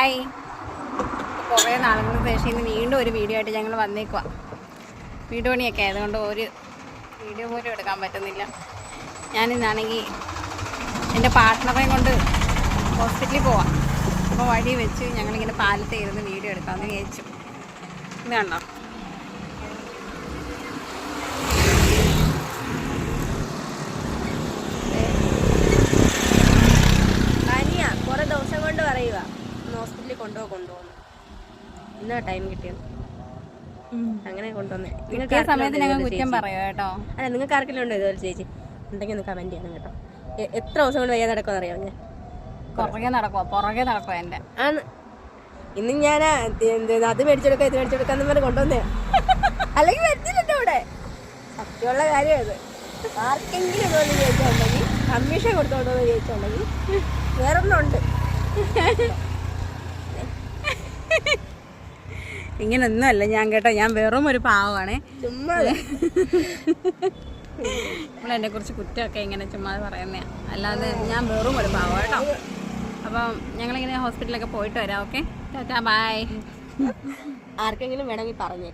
Hi. കുറേ നാളുകൾക്ക് ശേഷം ഇന്ന് വീണ്ടും ഒരു വീഡിയോ ആയിട്ട് ഞങ്ങൾ വന്നേക്കുക. വീട് പണിയൊക്കെ ആയതുകൊണ്ട് ഒരു വീഡിയോ പോലും എടുക്കാൻ പറ്റുന്നില്ല. ഞാനിന്നാണെങ്കിൽ എൻ്റെ പാർട്ട്ണറെയും കൊണ്ട് ഹോസ്പിറ്റലിൽ പോവാം. അപ്പോൾ വഴി വെച്ച് ഞങ്ങളിങ്ങനെ പാലത്ത് ഇരുന്ന് വീഡിയോ എടുക്കാമെന്ന് വിചാരിച്ചു. ഇത് കണ്ടോ? കുറേ ദിവസം കൊണ്ട് പറയുക ഹോസ്പിറ്റലിൽ കൊണ്ടുപോകുന്നു. ഇന്നാ ടൈം കിട്ടിയത്, അങ്ങനെ കൊണ്ടുവന്നേ. കിട്ടിയ സമയത്ത് ഞങ്ങൾ കുറ്റം പറയുക കേട്ടോ. അല്ല, നിങ്ങൾക്ക് ആർക്കെങ്കിലും ഉണ്ടോ ഇതുപോലെ ചേച്ചി? ഉണ്ടെങ്കിൽ ഒന്ന് കമൻറ്റ് ചെയ്യണം കേട്ടോ. എത്ര ദിവസം കൊണ്ട് വയ്യാതെ നടക്കുമെന്ന് അറിയാം ഞാൻ. പുറകെ നടക്കുമോ എൻ്റെ ആണ്. ഇന്ന് ഞാൻ അത് മേടിച്ചെടുക്കാം ഇത് മേടിച്ചെടുക്കാന്ന് പറഞ്ഞ് കൊണ്ടുവന്നേ. അല്ലെങ്കിൽ വരുത്തില്ലല്ലോ ഇവിടെ. സത്യമുള്ള കാര്യം ഇത്. ആർക്കെങ്കിലും ഇതുപോലെ ചോദിച്ചിട്ടുണ്ടെങ്കിൽ കമ്മീഷൻ കൊടുത്തോണ്ടെന്ന് ചോദിച്ചിട്ടുണ്ടെങ്കിൽ വേറൊന്നുണ്ട്. ഇങ്ങനൊന്നുമല്ല ഞാൻ കേട്ടോ. ഞാൻ വെറും ഒരു പാവമാണേ. ചുമ്മാ നമ്മളെന്നെ കുറിച്ച് കുറ്റമൊക്കെ ഇങ്ങനെ ചുമ്മാ പറയുന്നതാണ്, അല്ലാതെ ഞാൻ വെറും ഒരു പാവം കേട്ടോ. അപ്പം ഞങ്ങളിങ്ങനെ ഹോസ്പിറ്റലൊക്കെ പോയിട്ട് വരാം. Okay, tata, bye. ആർക്കെങ്കിലും വേണമെങ്കിൽ പറഞ്ഞേ.